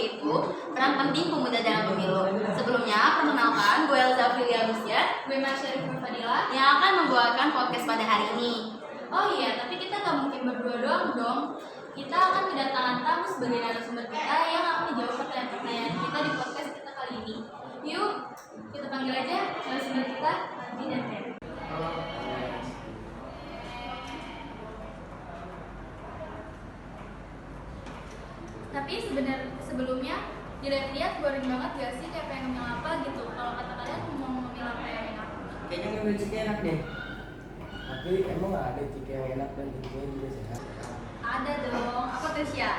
yaitu peran penting pemuda dalam pemilu. Sebelumnya, perkenalkan, gue Elza Filianusia, gue Masyarif Fadila, yang akan membawakan podcast pada hari ini. Oh iya, tapi kita gak mungkin berdua doang dong. Kita akan kedatangan tamu sebagai narasumber kita yang akan menjawab pertanyaan-pertanyaan kita di podcast kita kali ini. Yuk, kita panggil aja narasumber kita, Nanti dan Ferry. Tapi sebelumnya dilihat-lihat boring banget gak sih, kayak pengen ngemil apa gitu. Kalau kata kalian mau ngemil apa yang enak? Kayaknya ngemil ciki enak deh. Tapi emang gak ada ciki yang enak dan cikinya juga sehat? Ada dong. Apa tuh Sya?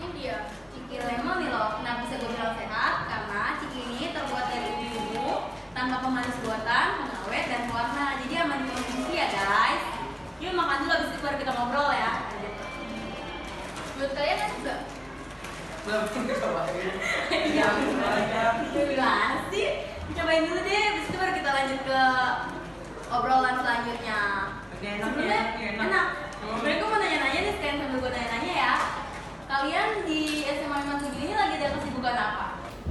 Ini dia ciki lemon nih loh. Kenapa bisa gue bilang sehat? Karena ciki ini terbuat dari bumbu tanpa pemanis buatan, pengawet dan warna. Jadi aman dikonsumsi ya guys. Yuk makan dulu, abis itu baru kita ngobrol ya. Menurut kalian enak gak? Iya, gimana sih? Cobain dulu deh, abis itu baru kita lanjut ke obrolan selanjutnya. Sebenarnya enak. Sebenarnya gue mau nanya-nanya nih, sekalian sambil gue nanya-nanya ya. Kalian di SMA 57 ini lagi ada kesibukan apa?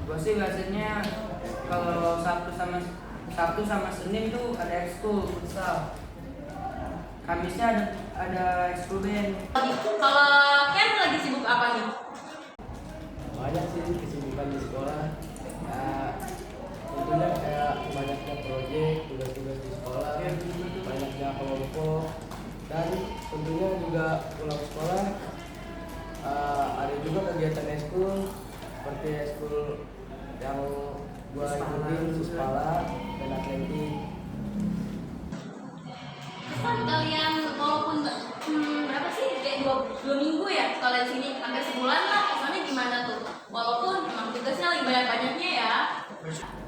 Gue sih biasanya kalau Sabtu sama Senin tuh ada ekskul futsal. Kamisnya ada ekskul band. Kalau Ken lagi sibuk apa nih? Banyak sih kesibukan di sekolah. Ya, tentunya kayak banyaknya proyek, tugas-tugas di sekolah, banyaknya kelompok, dan tentunya juga pulang sekolah ada juga kegiatan ekskul seperti ekskul yang gua ikutin Suspala dan atletik. Kesan kalian walaupun berapa sih? Kayak dua minggu ya sekolah di sini, hampir sebulan lah. Kesannya gimana tuh? Walaupun memang tugasnya lagi banyak-banyaknya ya.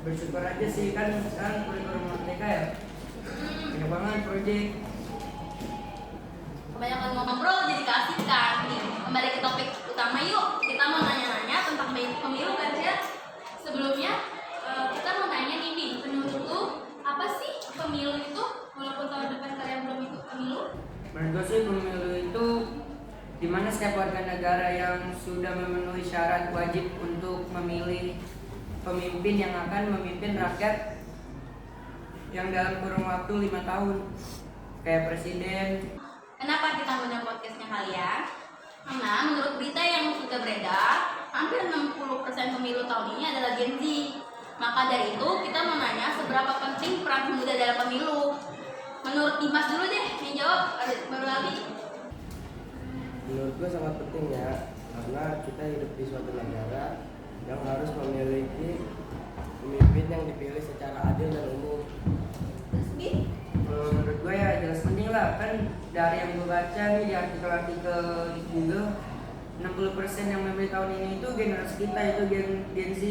Bersyukur aja sih, kan sekarang kurikulum merdeka ya. Banyak banget proyek. Kebanyakan ngobrol jadi keasikan nih. Kembali ke topik utama yuk. Kita mau nanya-nanya tentang pemilu kan ya. Sebelumnya kita mau nanya nih Bi, menurut lu apa sih pemilu itu? Walaupun tahun depan kalian belum ikut pemilu. Menurut gue sih pemilu itu dimana setiap warga negara yang sudah memenuhi syarat wajib untuk memilih pemimpin yang akan memimpin rakyat yang dalam kurun waktu 5 tahun kayak presiden. Kenapa kita ngundang podcastnya kalian? Karena menurut berita yang sudah beredar, hampir 60% pemilu tahun ini adalah Gen Z. Maka dari itu kita mau nanya seberapa penting peran pemuda dalam pemilu. Menurut Dimas dulu deh, yang jawab baru Ali. Menurut gue sangat penting ya, karena kita hidup di suatu negara yang harus memiliki pemimpin yang dipilih secara adil dan umum. Terus Bi? Menurut gue ya jelas penting lah, kan dari yang gue baca nih di artikel-artikel di Google, 60% yang memilih tahun ini itu generasi kita, itu Gen Z,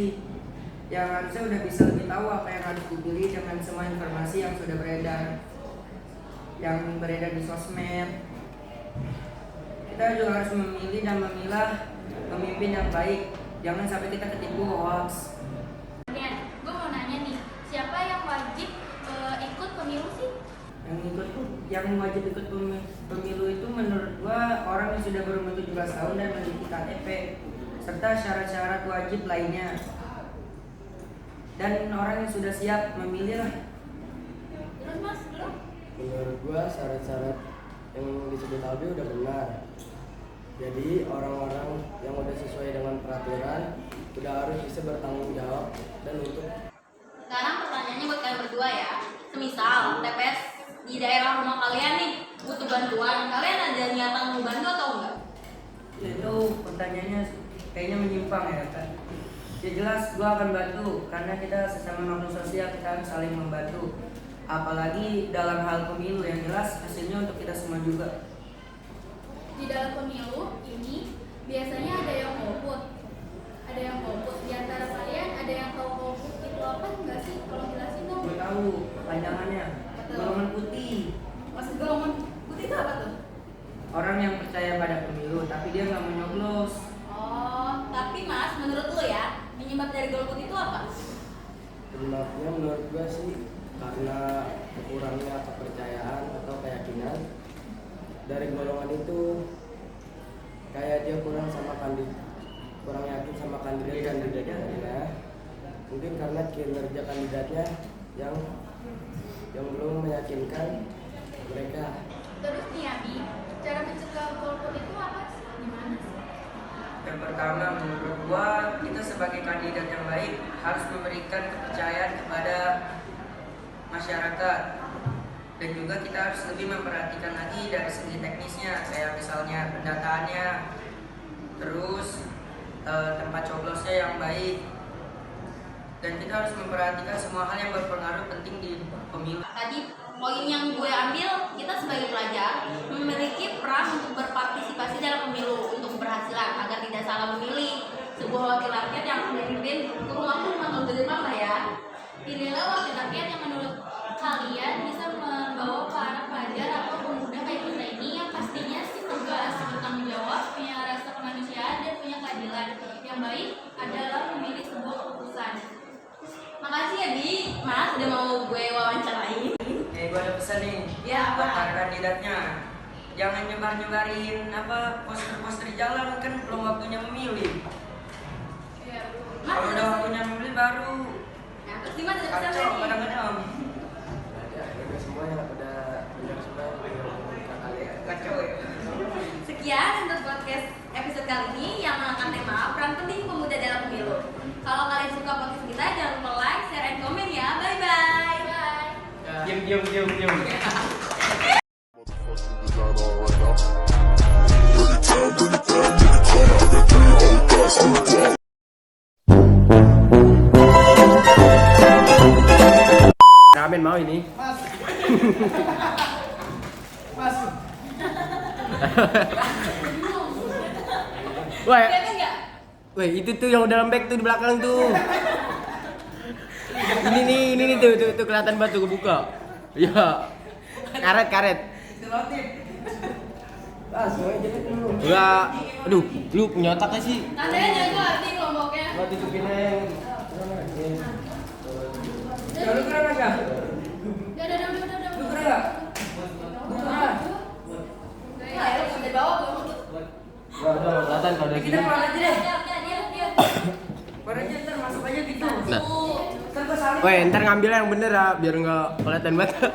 yang harusnya udah bisa lebih tahu apa yang harus dipilih dengan semua informasi yang sudah beredar di sosmed. Kita juga harus memilih dan memilah pemimpin yang baik, jangan sampai kita ketipu hoax. Gue mau nanya nih, siapa yang wajib ikut pemilu sih? Yang wajib ikut pemilu itu menurut gua orang yang sudah berumur 17 tahun dan memiliki KTP serta syarat-syarat wajib lainnya, dan orang yang sudah siap memilih lah. Terus Mas, lu? Menurut gua syarat-syarat yang disebut Albi udah benar. Jadi orang-orang yang udah sesuai dengan peraturan udah harus bisa bertanggung jawab dan untuk. Sekarang pertanyaannya buat kalian berdua ya. Semisal TPS di daerah rumah kalian nih butuh bantuan, kalian ada niatan mau bantu atau enggak? Itu pertanyaannya kayaknya menyimpang ya kan. Ya jelas gua akan bantu, karena kita sesama makhluk sosial, kita harus saling membantu. Apalagi dalam hal pemilu yang jelas hasilnya untuk kita semua juga. Di dalam pemilu ini biasanya ada yang golput. Ada yang golput. Di antara kalian ada yang tahu golput itu apa enggak sih? Tolong jelasin dong. Gue tahu panjangannya. Golongan putih. Maksud golongan putih itu apa tuh? Orang yang percaya pada pemilu tapi dia nggak menyoblos. Oh, tapi Mas, menurut lo ya, penyebab dari golput itu apa? Penyebabnya menurut gue sih karena kurangnya kepercayaan atau keyakinan dari golongan itu, kayak dia kurang yakin sama Mungkin karena kinerja kandidatnya yang belum meyakinkan mereka. Terus nih Abi, cara mencegah golput itu apa sih? Gimana sih? Yang pertama, menurut gua, kita sebagai kandidat yang baik harus memberikan kepercayaan kepada masyarakat. Dan juga kita harus lebih memperhatikan lagi dari segi teknisnya, kayak misalnya pendataannya, terus tempat coblosnya yang baik. Dan kita harus memperhatikan semua hal yang berpengaruh penting di pemilu. Tadi poin yang gue ambil, kita sebagai pelajar memiliki peran untuk berpartisipasi dalam pemilu untuk keberhasilan agar tidak salah memilih sebuah wakil rakyat yang memimpin kurun waktu 5 tahun ke depan lah ya. Pilihlah wakil rakyat yang menurut kalian bisa membawa para pelajar atau pemuda kayak kita ini yang pastinya sih tegas, bertanggung jawab, punya rasa kemanusiaan dan punya keadilan. Yang baik adalah memilih sebuah keputusan. Makasih ya Di, Mas udah mau gue wawancarain. Gue ada pesan nih Ya, buat apa? para kandidatnya. Jangan nyebar-nyebarin poster-poster di jalan, kan belum waktunya memilih. Kalau udah waktunya memilih baru Nah, terus gimana ada pesan kacau nih? kadang-kadang. Ada semua yang pada benar semua Kacau ya. Sekian untuk podcast episode kali ini yang mengangkat tema peran penting pemuda dalam pemilu. Kalau kalian suka podcast kita, jangan lupa like, share, and komen ya. Bye-bye. Bye. Diam. Ramen mau ini? Wah, Kelihatan nggak? weh itu tuh yang dalam bag tuh di belakang tuh. Ini nih tuh kelihatan banget tuh kebuka. Ya. Karet. Enggak. Aduh, lu punya otak gak sih? Tandanya jago arti kelompoknya. Enggak tutupin aja. Ya, lu keren aja. Udah. Lu keren gak? Nggak, ya, udah bawa belum? Udah kelihatan kalau udah Kita gini. keluar aja deh. Dia. Keluar aja, ntar masuk aja gitu. Nah. Ntar gua salib. Weh, ntar ngambilnya yang bener ya, biar nggak kelihatan banget.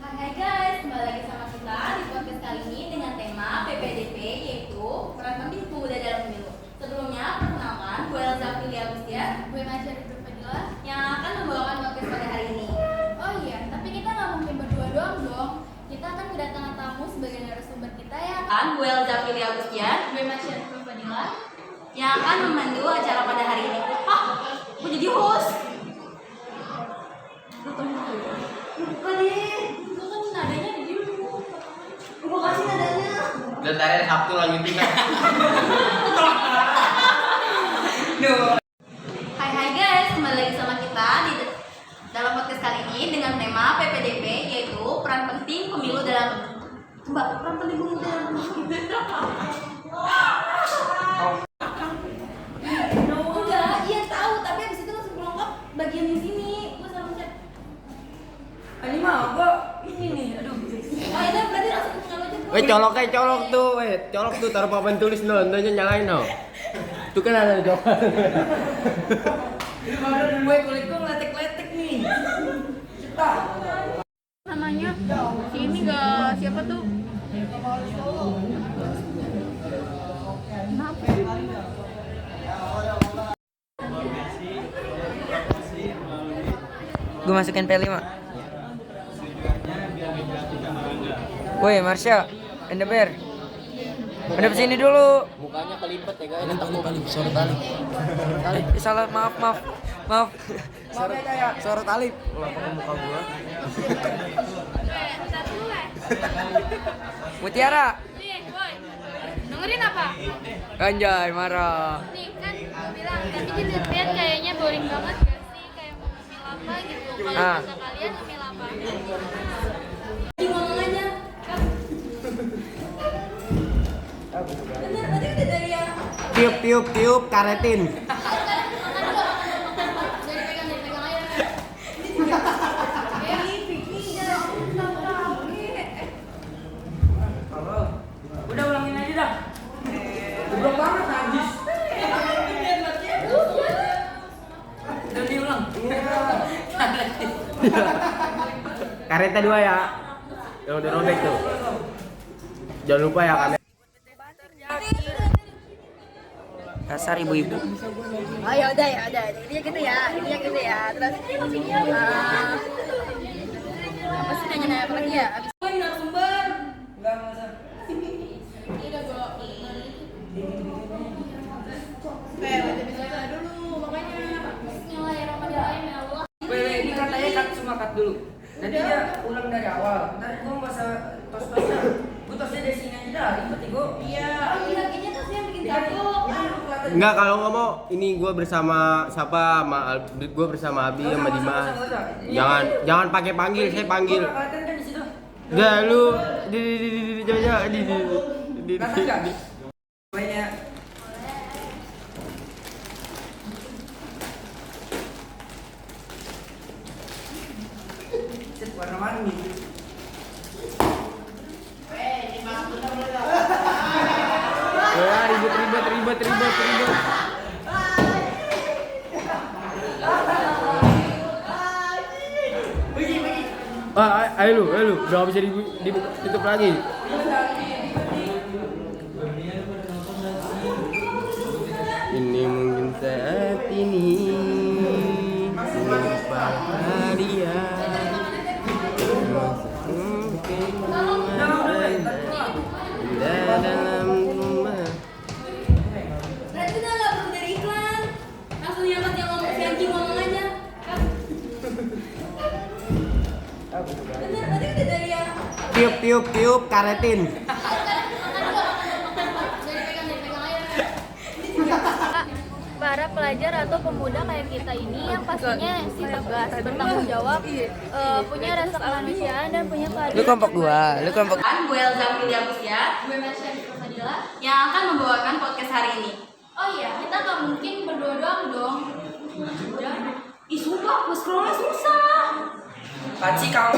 Hai guys, kembali lagi sama kita di podcast kali ini dengan tema PPDP, yaitu peran penting pemuda dalam pemilu. Sebelumnya, perkenalkan, gue Elza Filia Agustia, gue Masyari Fadila, yang akan membawakan podcast pada hari ini. Oh iya, tapi kita nggak mungkin berdua doang dong. Kita akan kedatangan tamu sebagai narasumber kita ya. Kan, gue Elza Filia Agustia, gue Masyari Fadila, yang akan memandu acara pada hari ini. Hah, gue jadi host. Bukan nih, itu kan nadanya di dulu. Gue kasih nadanya. Udah tadi Sabtu lanjutin kan. Hai guys, kembali lagi sama kita di dalam podcast kali ini dengan tema PPDP, yaitu peran penting pemilu dalam peran penting pemilu dalam pemilu. Enggak, iya tahu, tapi abis itu langsung melengkap bagian di sini. Gue sama chat. Ini mah gua ini nih, aduh. Oh itu berarti langsung mengalu aja. Weh, colok tuh, taruh papan tulis no, nanya nyalain no. Tuh kan ada jawaban. Gue kulit gua ngeletek-letek nih. Cetak. Namanya si ini gak siapa tuh? Gue masukin P5. Woi, Marsha, Anda Ber. Anda kesini dulu. Mukanya kelipet ya guys. Tali, sorot tali. Salah, maaf. Sorot tali. Kenapa ke muka gua? Mutiara. Nih, boy. Dengerin apa? Anjay, marah. Nih, kan gue bilang, tapi dilihat kayaknya boring banget gak sih? Kayak mau ngemil apa gitu. Kalau Ah. kata kalian ngemil apa? Ngomong aja. Bener, berarti udah dari yang Tiup karetin. dari pegang aja. Udah ulangin aja dah. kita dua ya. Yang udah robek tuh. Jangan lupa ya kamera. Dasar ibu-ibu. Oh ya udah. Intinya gitu ya. Terus apa sih nanya apa lagi ya? Abis narasumber. Enggak usah. Ini udah gue dulu makanya. Bismillahirrahmanirrahim ya Allah. Ini katanya cuma cut dulu. Nanti dia ulang dari awal. Ntar gue nggak usah tos-tosnya. Gue tosnya dari sini aja dah. Ribet gue. Iya. Laginya tasnya bikin takut. Enggak, kalau nggak mau ini gue bersama siapa gue bersama Abi sama Dimas. Jangan pakai panggil, saya panggil. Kelihatan kan di situ. Udah lu di Kelihatan nggak? Banyak. Warna-warni. ribet. Ayo lu, udah gak bisa ditutup lagi. Ini mungkin saat ini merupakan dia. Dalam rumah. Berarti udah nggak perlu dari iklan. Langsung diangkat yang ngomong si anjing ngomong aja. Bener, berarti udah dari yang Tiup karetin. Para pelajar atau pemuda kayak kita ini yang pastinya tegas, bertanggung jawab, punya rasa kemanusiaan dan punya keadilan. Lu kelompok Gue Elza Filia Musia, gue Masyari Fadila yang akan membawakan podcast hari ini. Oh iya, kita gak mungkin berdua doang dong. Udah. Ih sumpah, gue scrollnya susah. Paci kamu.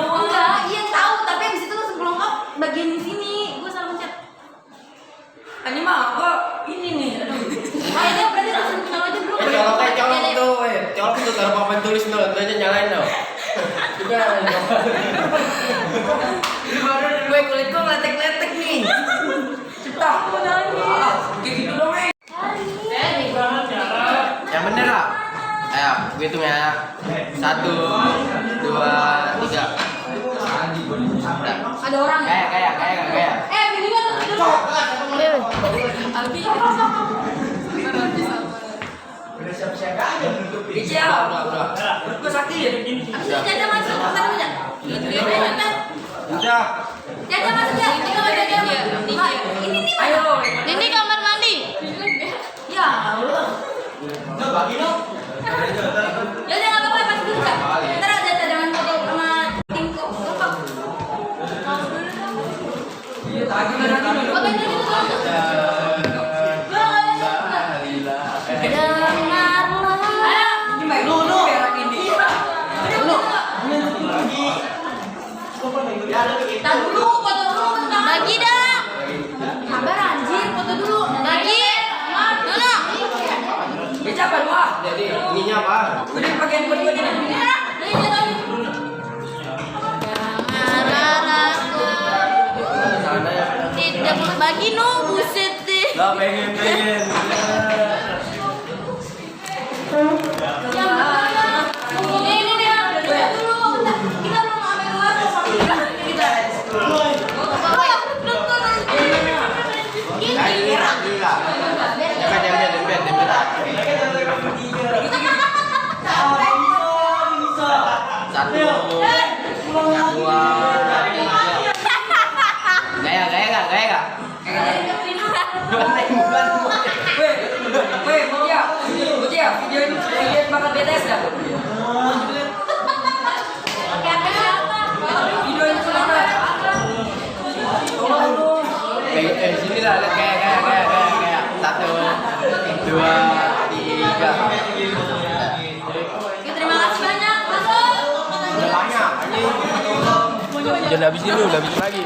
Enggak, iya tahu, tapi abis itu sebelum bagian di sini gue salah mencet. Ini mah gua ini nih. Aduh. Ini berarti langsung kenal aja dulu. Colok tuh taruh papan tulis no, nanti nyalain no. Juga. Gue kulit gua ngeletek-letek nih. Cetak. Kayak gitu dong, Yang bener lah. Ayo, gue hitung ya. 1, 2, 3. Ada orang ya? Kayak. Ini kan dulu. Albi. Udah siap-siap aja untuk Iya. Udah. Gua sakit. Caca masuk, bentar aja. Udah. Caca masuk ya. Ini nih. Ayo. Ini kamar mandi. Ya Allah. Udah bagi dong. Ya udah nggak apa-apa, pas dulu Kak. Ntar ada cadangan foto sama tim kok. Gampang. Iya, tadi mana dulu. Oke, ini dulu. Dengarlah. Ini main dulu berak ini. Dulu. Tar dulu, foto dulu bentar. Bagi dah. Sabar anjir, foto dulu. Bagi. Mana? Baca apa dua? Jadi ininya apa? Udah pakai handphone gua nih. Sana ya. Tidak bagi no, buset deh. Lah pengen. Ini dia. Dulu. Kita belum ambil luar kok. Kita. Gila. Dempet. Satu, dua, tiga. Gaya gak? Weh, Mutia, videoin bakal BTS dah. Videoin pulang dah. Sini lah, kayak. 1, 2, 3. Terima kasih banyak. Masuk. Udah banyak. Jangan habis ini, udah habis lagi.